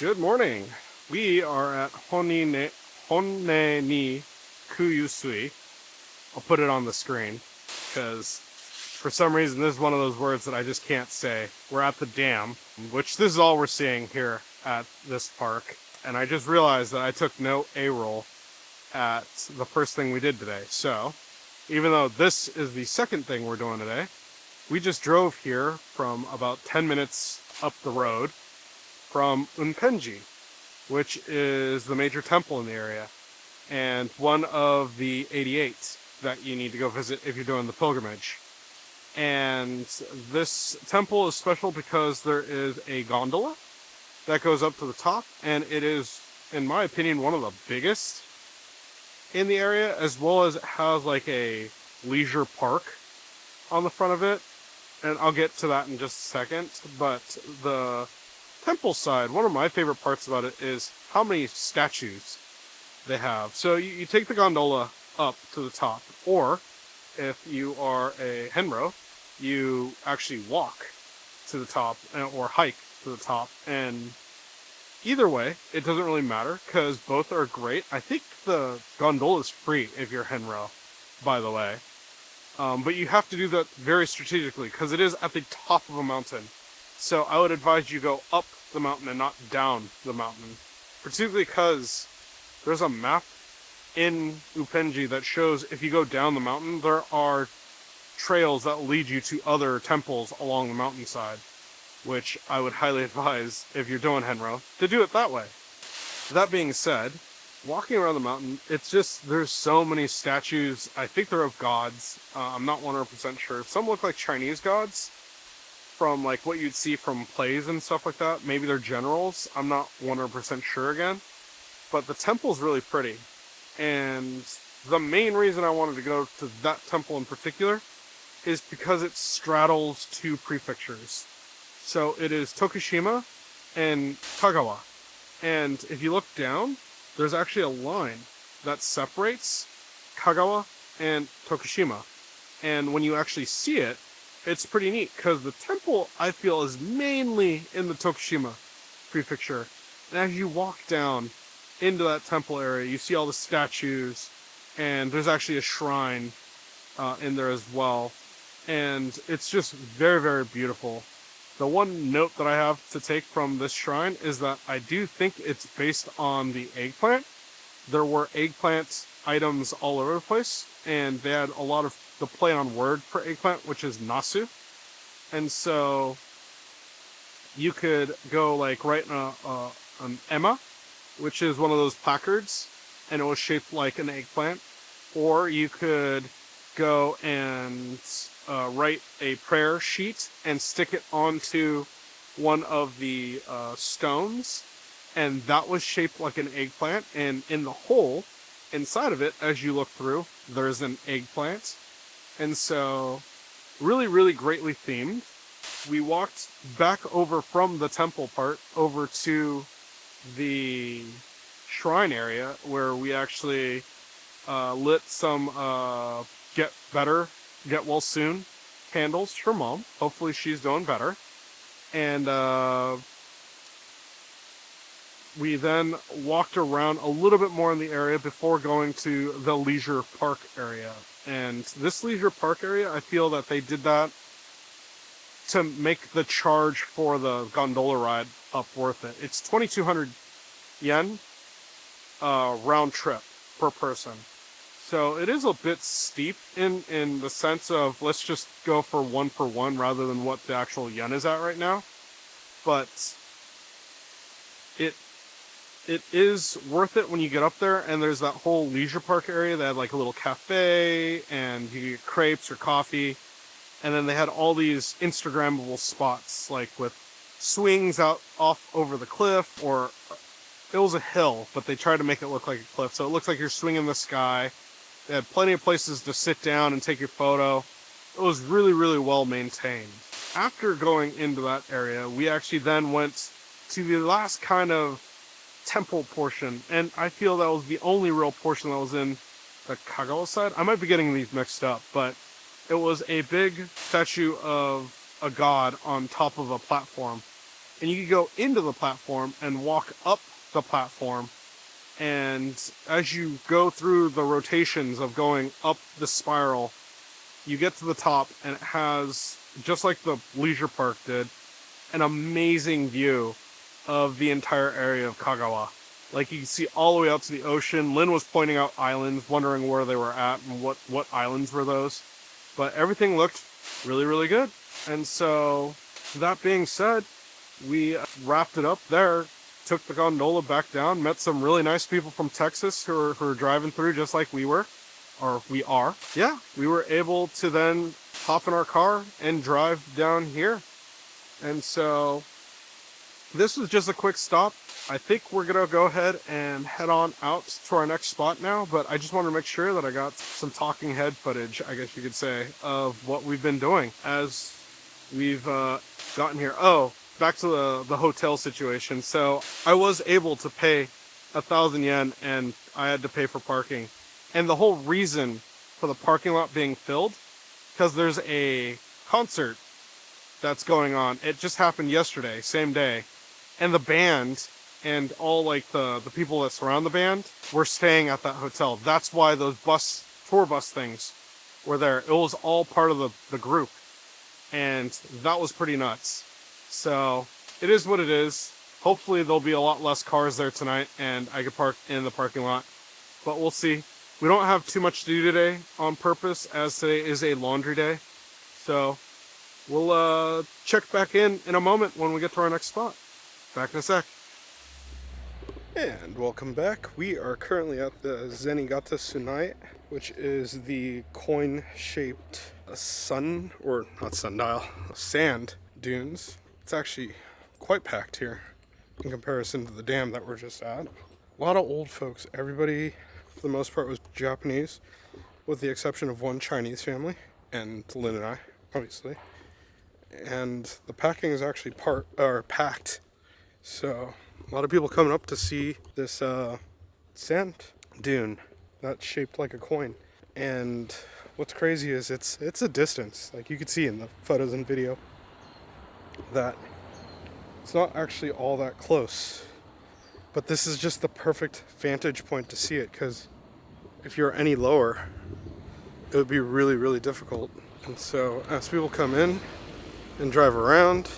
Good morning. We are at Honenikeyusui. I'll put it on the screen because for some reason this is one of those words that I just can't say. We're at the dam, which this is all we're seeing here at this park. And I just realized that I took no A-roll at the first thing we did today. So even though this is the second thing we're doing today, we just drove here from about 10 minutes up the road from Unpenji, which is the major temple in the area and one of the 88 that you need to go visit if you're doing the pilgrimage. And this temple is special because there is a gondola that goes up to the top, and it is, in my opinion, one of the biggest in the area, as well as it has like a leisure park on the front of it, and I'll get to that in just a second. But the temple side, one of my favorite parts about it is how many statues they have. So you take the gondola up to the top, or if you are a henro, you actually walk to the top or hike to the top. And either way, it doesn't really matter because both are great. I think the gondola is free if you're henro, by the way. But you have to do that very strategically because it is at the top of a mountain. So I would advise you go up the mountain and not down the mountain. Particularly because there's a map in Unpenji that shows if you go down the mountain, there are trails that lead you to other temples along the mountainside, which I would highly advise if you're doing henro to do it that way. That being said, walking around the mountain, it's just, there's so many statues. I think they're of gods. I'm not 100% sure. Some look like Chinese gods from like what you'd see from plays and stuff like that. Maybe they're generals. I'm not 100% sure again. But the temple's really pretty. And the main reason I wanted to go to that temple in particular is because it straddles two prefectures. So it is Tokushima and Kagawa. And if you look down, there's actually a line that separates Kagawa and Tokushima. And when you actually see it, it's pretty neat because the temple, I feel, is mainly in the Tokushima prefecture. And as you walk down into that temple area, you see all the statues, and there's actually a shrine in there as well. And it's just very, very beautiful. The one note that I have to take from this shrine is that I do think it's based on the eggplant. There were eggplant items all over the place, and they had a lot of the play on word for eggplant, which is nasu. And so you could go like write an emma, which is one of those placards, and it was shaped like an eggplant. Or you could go and write a prayer sheet and stick it onto one of the stones, and that was shaped like an eggplant. And in the hole inside of it, as you look through, there's an eggplant. And so really, really greatly themed. We walked back over from the temple part over to the shrine area where we actually lit some get well soon candles for Mom. Hopefully she's doing better. And we then walked around a little bit more in the area before going to the leisure park area. And this leisure park area, I feel that they did that to make the charge for the gondola ride up worth it. It's 2,200 yen round trip per person. So it is a bit steep in the sense of let's just go for one rather than what the actual yen is at right now. But it is worth it when you get up there, and there's that whole leisure park area. They had like a little cafe, and you get crepes or coffee. And then they had all these Instagrammable spots, like with swings out off over the cliff, or it was a hill, but they tried to make it look like a cliff. So it looks like you're swinging in the sky. They had plenty of places to sit down and take your photo. It was really, really well maintained. After going into that area, we actually then went to the last kind of temple portion, and I feel that was the only real portion that was in the Kagawa side. I might be getting these mixed up, but it was a big statue of a god on top of a platform and you could go into the platform and walk up the platform. And as you go through the rotations of going up the spiral, you get to the top, and it has, just like the leisure park did, an amazing view of the entire area of Kagawa. Like, you can see all the way out to the ocean. Lynn was pointing out islands, wondering where they were at and what islands were those. But everything looked really, really good. And so, that being said, we wrapped it up there, took the gondola back down, met some really nice people from Texas who are driving through just like we were, or we are. Yeah, we were able to then hop in our car and drive down here. And so, this was just a quick stop. I think we're gonna go ahead and head on out to our next spot now, but I just wanted to make sure that I got some talking head footage, I guess you could say, of what we've been doing as we've gotten here. Oh, back to the hotel situation. So I was able to pay 1,000 yen, and I had to pay for parking. And the whole reason for the parking lot being filled, because there's a concert that's going on. It just happened yesterday, same day. And the band and all like the people that surround the band were staying at that hotel. That's why those tour bus things were there. It was all part of the group. And that was pretty nuts. So it is what it is. Hopefully there'll be a lot less cars there tonight and I could park in the parking lot. But we'll see. We don't have too much to do today on purpose, as today is a laundry day. So we'll check back in a moment when we get to our next spot. Back in a sec. And welcome back. We are currently at the Zenigata Tsunai, which is the coin-shaped sand dunes. It's actually quite packed here in comparison to the dam that we're just at. A lot of old folks. Everybody, for the most part, was Japanese, with the exception of one Chinese family, and Lynn and I, obviously. And the packing is actually packed. So, a lot of people coming up to see this sand dune that's shaped like a coin. And what's crazy is it's a distance. Like you could see in the photos and video that it's not actually all that close. But this is just the perfect vantage point to see it, because if you're any lower, it would be really, really difficult. And so as people come in and drive around,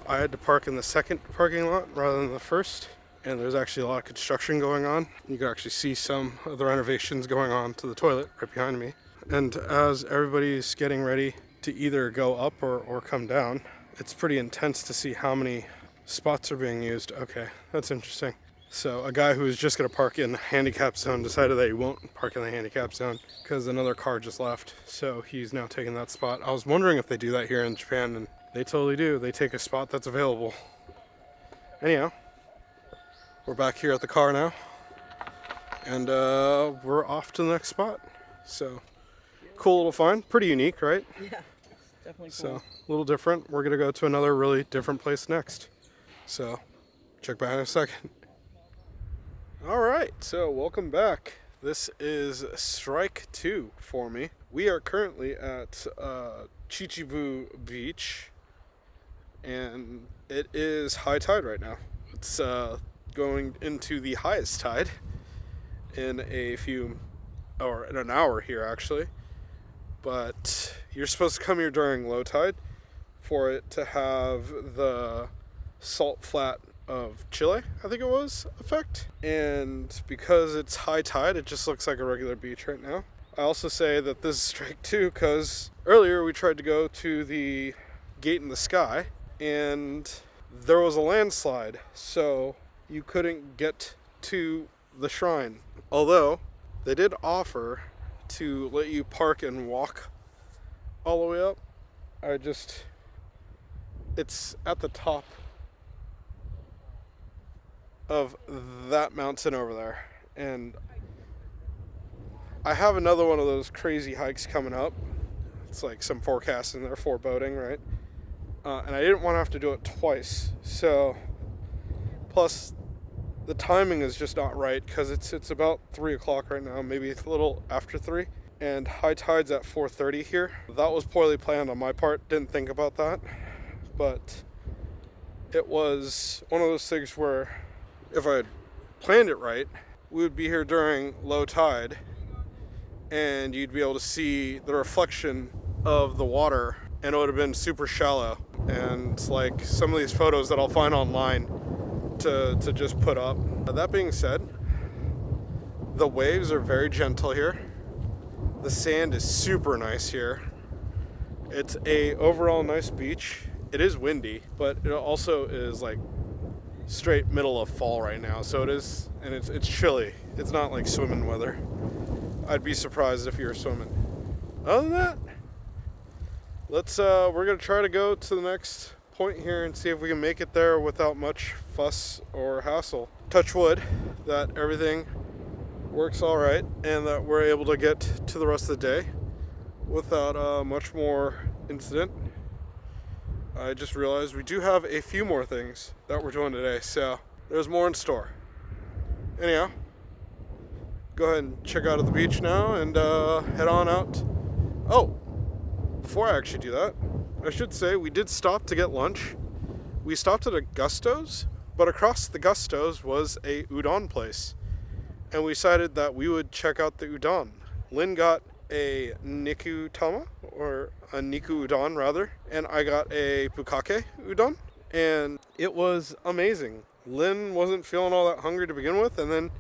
I had to park in the second parking lot rather than the first, and there's actually a lot of construction going on. You can actually see some of the renovations going on to the toilet right behind me. And as everybody's getting ready to either go up or come down, it's pretty intense to see how many spots are being used. Okay, that's interesting. So a guy who was just going to park in the handicap zone decided that he won't park in the handicap zone because another car just left. So he's now taking that spot. I was wondering if they do that here in Japan, and they totally do. They take a spot that's available. Anyhow, we're back here at the car now, and we're off to the next spot. So, cool little find. Pretty unique, right? Yeah, definitely cool. So, a little different. We're going to go to another really different place next. So, check back in a second. Alright, so welcome back. This is strike 2 for me. We are currently at Chichibu Beach, and it is high tide right now. It's going into the highest tide in in an hour here actually. But you're supposed to come here during low tide for it to have the salt flat of Chile, I think it was, effect. And because it's high tide, it just looks like a regular beach right now. I also say that this is strike 2 because earlier we tried to go to the gate in the sky and there was a landslide, so you couldn't get to the shrine. Although they did offer to let you park and walk all the way up. It's at the top of that mountain over there, and I have another one of those crazy hikes coming up. It's like some forecasting there, foreboding, right? And I didn't want to have to do it twice. So, plus the timing is just not right because it's about 3 o'clock right now, maybe it's a little after 3, and high tide's at 4:30 here. That was poorly planned on my part. Didn't think about that, but It was one of those things where if I had planned it right, we would be here during low tide and you'd be able to see the reflection of the water, and it would have been super shallow. And like some of these photos that I'll find online to just put up. That being said, the waves are very gentle here. The sand is super nice here. It's a overall nice beach. It is windy, but it also is like straight middle of fall right now. So it is, and it's chilly. It's not like swimming weather. I'd be surprised if you were swimming. Other than that, we're gonna try to go to the next point here and see if we can make it there without much fuss or hassle. Touch wood that everything works all right and that we're able to get to the rest of the day without much more incident. I just realized we do have a few more things that we're doing today, so there's more in store. Anyhow, go ahead and check out of the beach now and head on out. Oh, before I actually do that, I should say we did stop to get lunch. We stopped at a Gusto's, but across the Gusto's was a udon place. And we decided that we would check out the udon. Lynn got a nikutama, or a niku udon rather, and I got a bukake udon, and it was amazing. Lynn wasn't feeling all that hungry to begin with, and then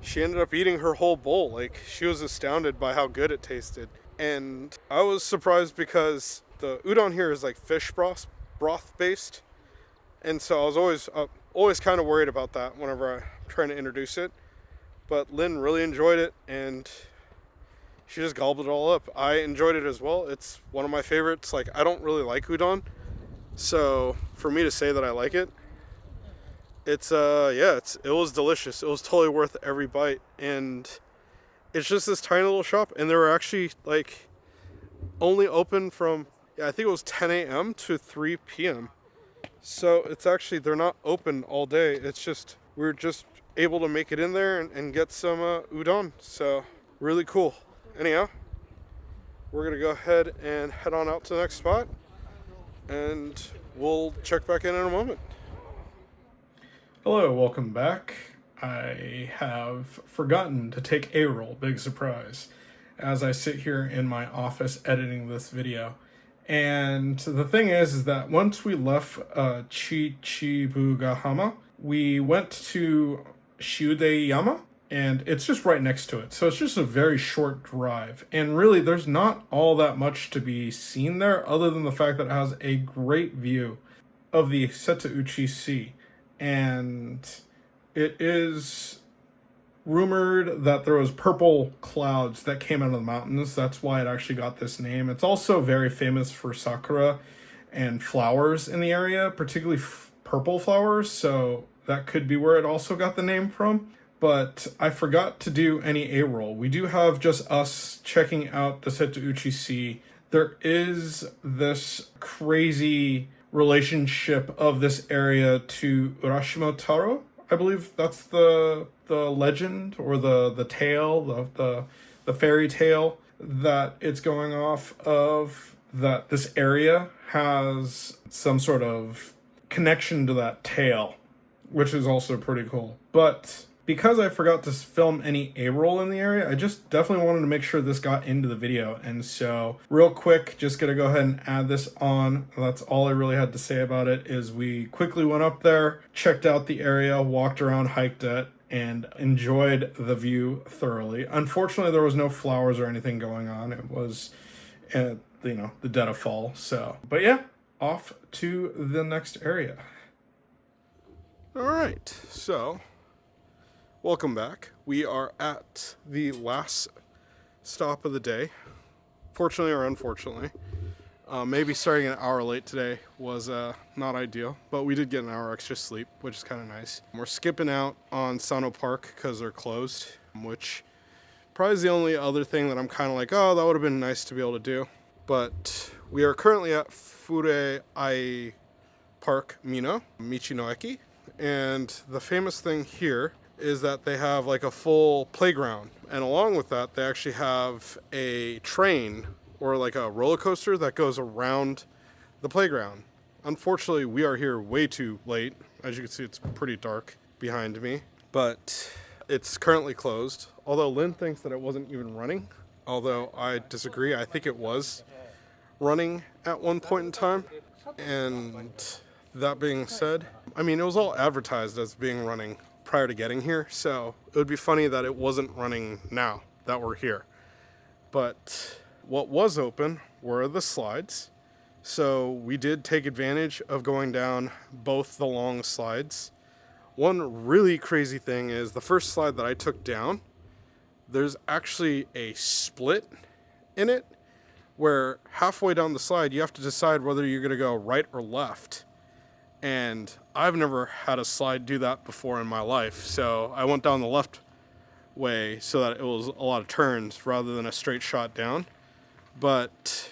she ended up eating her whole bowl. Like, she was astounded by how good it tasted. And I was surprised because the udon here is like fish broth based, and so I was always kind of worried about that whenever I'm trying to introduce it. But Lynn really enjoyed it, and she just gobbled it all up. I enjoyed it as well. It's one of my favorites. Like, I don't really like udon, so for me to say that I like it, it was delicious. It was totally worth every bite, and it's just this tiny little shop, and they were actually like only open from, I think it was 10 a.m. to 3 p.m. So it's actually, they're not open all day. It's just, we're just able to make it in there and get some udon. So really cool. Anyhow, we're gonna go ahead and head on out to the next spot, and we'll check back in a moment. Hello, welcome back. I have forgotten to take A-roll, big surprise, as I sit here in my office editing this video. And the thing is that once we left Chichibugahama, we went to Shiudeyama, and it's just right next to it. So it's just a very short drive. And really, there's not all that much to be seen there, other than the fact that it has a great view of the Setauchi Sea. And it is rumored that there was purple clouds that came out of the mountains. That's why it actually got this name. It's also very famous for sakura and flowers in the area, particularly purple flowers. So that could be where it also got the name from. But I forgot to do any A-roll. We do have just us checking out the Setauchi Sea. There is this crazy relationship of this area to Urashima Taro. I believe that's the legend or the tale, the fairy tale that it's going off of, that this area has some sort of connection to that tale, which is also pretty cool. But because I forgot to film any A-roll in the area, I just definitely wanted to make sure this got into the video. And so real quick, just gonna go ahead and add this on. That's all I really had to say about it, is we quickly went up there, checked out the area, walked around, hiked it, and enjoyed the view thoroughly. Unfortunately, there was no flowers or anything going on. It was, the dead of fall. So, but yeah, off to the next area. All right, so welcome back. We are at the last stop of the day. Fortunately or unfortunately. Maybe starting an hour late today was not ideal, but we did get an hour extra sleep, which is kind of nice. We're skipping out on Sano Park because they're closed, which probably is the only other thing that I'm kind of like, oh, that would have been nice to be able to do. But we are currently at Furei Park Mino, Michinoeki, and the famous thing here is that they have like a full playground, and along with that they actually have a train or like a roller coaster that goes around the playground. Unfortunately, we are here way too late. As you can see, it's pretty dark behind me, but it's currently closed. Although Lynn thinks that it wasn't even running, although I disagree. I think it was running at one point in time. And that being said, I mean, it was all advertised as being running prior to getting here, so it would be funny that it wasn't running now that we're here. But what was open were the slides. So we did take advantage of going down both the long slides. One really crazy thing is the first slide that I took down, there's actually a split in it where halfway down the slide you have to decide whether you're going to go right or left. And I've never had a slide do that before in my life, so I went down the left way so that it was a lot of turns rather than a straight shot down. But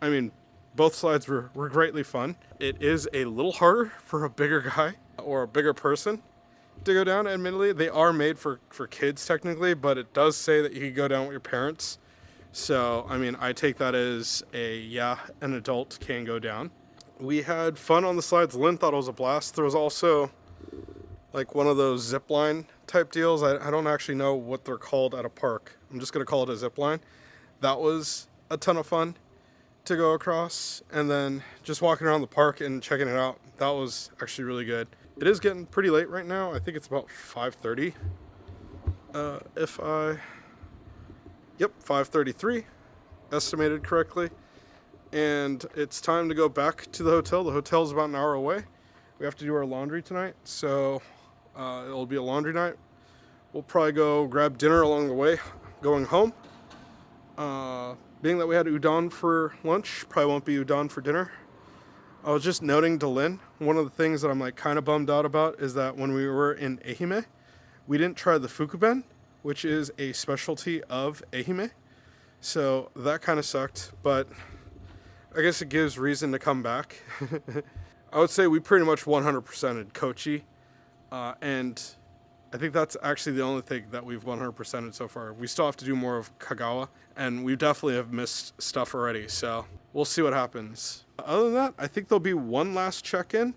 I mean, both slides were greatly fun. It is a little harder for a bigger guy or a bigger person to go down. Admittedly, they are made for kids technically, but it does say that you can go down with your parents. So, I mean, I take that as an adult can go down. We had fun on the slides. Lynn thought it was a blast. There was also like one of those zip line type deals. I don't actually know what they're called at a park. I'm just going to call it a zip line. That was a ton of fun to go across, and then just walking around the park and checking it out, that was actually really good. It is getting pretty late right now. I think it's about 5:30. 5:33 estimated correctly, and it's time to go back to the hotel. The hotel's about an hour away. We have to do our laundry tonight, so it'll be a laundry night. We'll probably go grab dinner along the way going home. Being that we had udon for lunch, probably won't be udon for dinner. I was just noting to Lynn, one of the things that I'm like kind of bummed out about is that when we were in Ehime, we didn't try the fukuben, which is a specialty of Ehime. So that kind of sucked, but I guess it gives reason to come back. I would say we pretty much 100%ed Kochi, and I think that's actually the only thing that we've 100%ed so far. We still have to do more of Kagawa, and we definitely have missed stuff already, so we'll see what happens. Other than that, I think there'll be one last check-in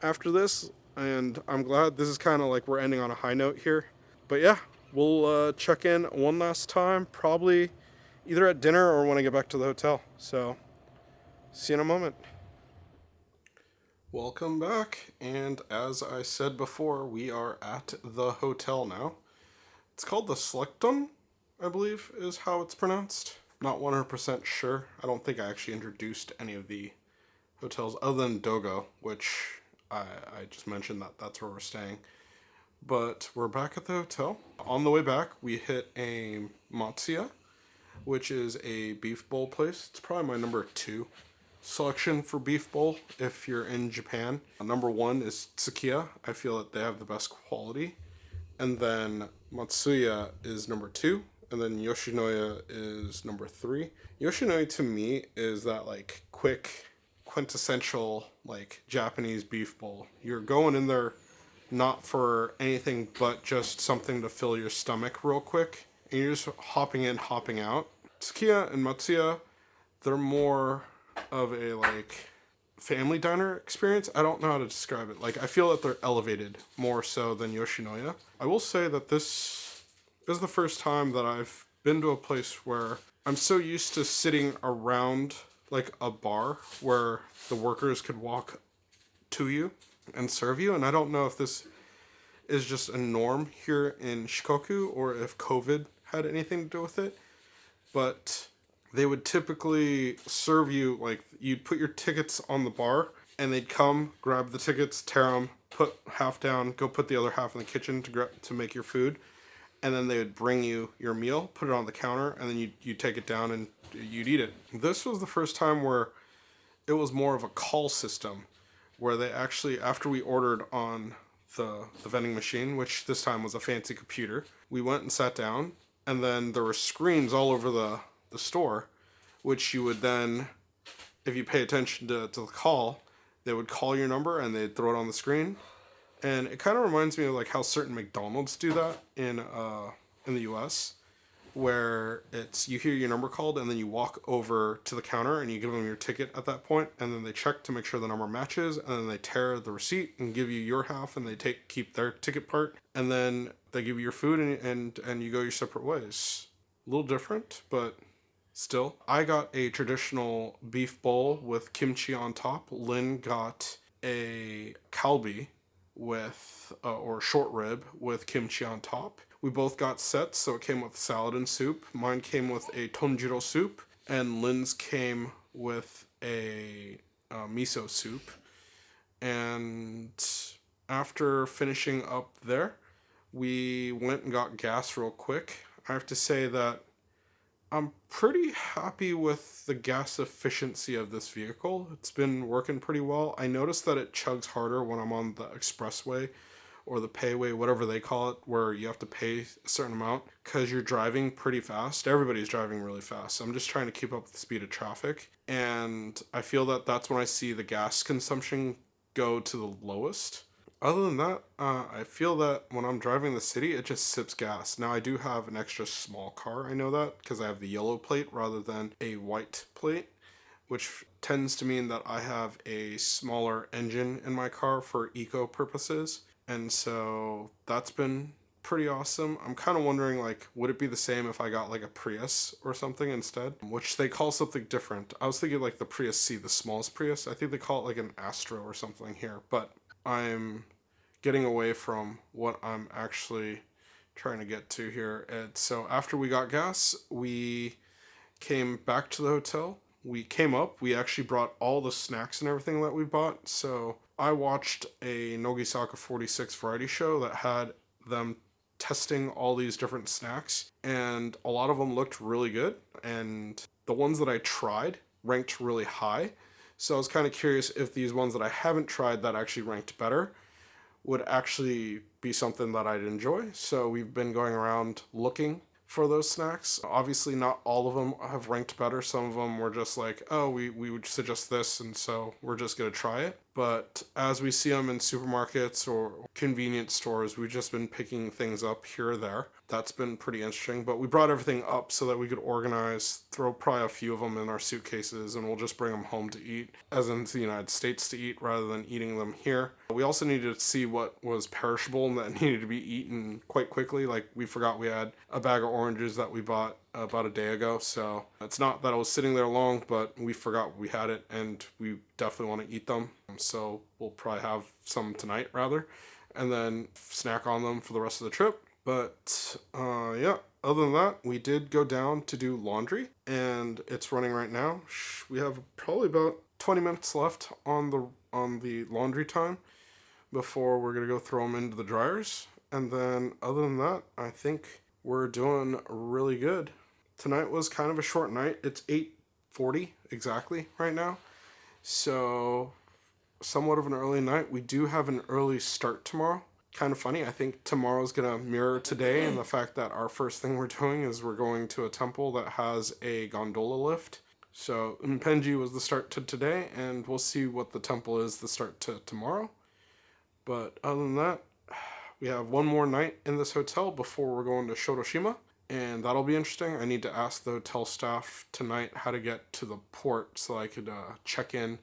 after this, and I'm glad this is kind of like we're ending on a high note here. But yeah, we'll check in one last time, probably either at dinner or when I get back to the hotel. So, see you in a moment. Welcome back, and as I said before, we are at the hotel now. It's called the Selectum, I believe is how it's pronounced. Not 100% sure. I don't think I actually introduced any of the hotels other than Dogo, which I just mentioned that's where we're staying. But we're back at the hotel. On the way back, we hit a Matsuya, which is a beef bowl place. It's probably my number 2 selection for beef bowl if you're in Japan. Number 1 is Tsukiya. I feel that they have the best quality. And then Matsuya is number 2. And then Yoshinoya is number 3. Yoshinoya to me is that like quick, quintessential like Japanese beef bowl. You're going in there not for anything but just something to fill your stomach real quick. And you're just hopping in, hopping out. Tsukiya and Matsuya, they're more of a like family diner experience. I don't know how to describe it. Like I feel that they're elevated more so than Yoshinoya. I will say that this is the first time that I've been to a place where I'm so used to sitting around like a bar where the workers could walk to you and serve you, and I don't know if this is just a norm here in Shikoku or if COVID had anything to do with it, but they would typically serve you, like, you'd put your tickets on the bar, and they'd come, grab the tickets, tear them, put half down, go put the other half in the kitchen to make your food, and then they would bring you your meal, put it on the counter, and then you'd take it down and you'd eat it. This was the first time where it was more of a call system, where they actually, after we ordered on the vending machine, which this time was a fancy computer, we went and sat down, and then there were screens all over the store, which you would then, if you pay attention to the call, they would call your number and they'd throw it on the screen. And it kind of reminds me of like how certain McDonald's do that in the US. where it's you hear your number called and then you walk over to the counter and you give them your ticket at that point, and then they check to make sure the number matches, and then they tear the receipt and give you your half, and they keep their ticket part, and then they give you your food, and you go your separate ways. A little different, but still. I got a traditional beef bowl with kimchi on top. Lynn got a kalbi with or short rib with kimchi on top. We both got sets, so it came with salad and soup. Mine came with a tonjiro soup, and Lynn's came with a miso soup. And after finishing up there, we went and got gas real quick. I have to say that I'm pretty happy with the gas efficiency of this vehicle. It's been working pretty well. I noticed that it chugs harder when I'm on the expressway or the payway, whatever they call it, where you have to pay a certain amount because you're driving pretty fast. Everybody's driving really fast. So I'm just trying to keep up with the speed of traffic. And I feel that that's when I see the gas consumption go to the lowest. Other than that, I feel that when I'm driving the city, it just sips gas. Now, I do have an extra small car, I know that, because I have the yellow plate rather than a white plate, which tends to mean that I have a smaller engine in my car for eco purposes. And so that's been pretty awesome. I'm kind of wondering, like, would it be the same if I got like a Prius or something instead? Which they call something different. I was thinking like the Prius C, the smallest Prius. I think they call it like an Astro or something here. But I'm getting away from what I'm actually trying to get to here. And so after we got gas, we came back to the hotel. We came up, we actually brought all the snacks and everything that we bought. So I watched a Nogisaka 46 variety show that had them testing all these different snacks, and a lot of them looked really good, and the ones that I tried ranked really high. So I was kind of curious if these ones that I haven't tried that actually ranked better would actually be something that I'd enjoy. So we've been going around looking for those snacks. Obviously not all of them have ranked better. Some of them were just like, oh, we would suggest this, and so we're just going to try it. But as we see them in supermarkets or convenience stores, we've just been picking things up here or there. That's been pretty interesting. But we brought everything up so that we could organize, throw probably a few of them in our suitcases, and we'll just bring them home to eat, as in the United States to eat, rather than eating them here. We also needed to see what was perishable and that needed to be eaten quite quickly. Like, we forgot we had a bag of oranges that we bought about a day ago. So it's not that it was sitting there long, but we forgot we had it, and we definitely want to eat them. So we'll probably have some tonight rather, and then snack on them for the rest of the trip. But yeah, other than that, we did go down to do laundry, and it's running right now. We have probably about 20 minutes left on the laundry time before we're gonna go throw them into the dryers. And then other than that, I think we're doing really good. Tonight was kind of a short night. It's 8:40 exactly right now, so somewhat of an early night. We do have an early start tomorrow. Kind of funny. I think tomorrow's gonna mirror today in the fact that our first thing we're doing is we're going to a temple that has a gondola lift. So Unpenji was the start to today, and we'll see what the temple is the start to tomorrow. But other than that, we have one more night in this hotel before we're going to Tokushima, and that'll be interesting. I need to ask the hotel staff tonight how to get to the port so I could check in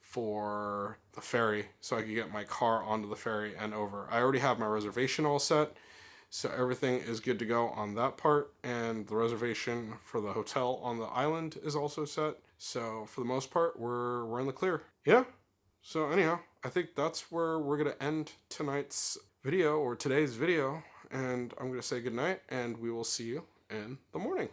for the ferry, so I could get my car onto the ferry and over. I already have my reservation all set, so everything is good to go on that part, and the reservation for the hotel on the island is also set. So for the most part, we're in the clear. Yeah. So anyhow, I think that's where we're gonna end tonight's video, or today's video, and I'm gonna say goodnight, and we will see you in the morning.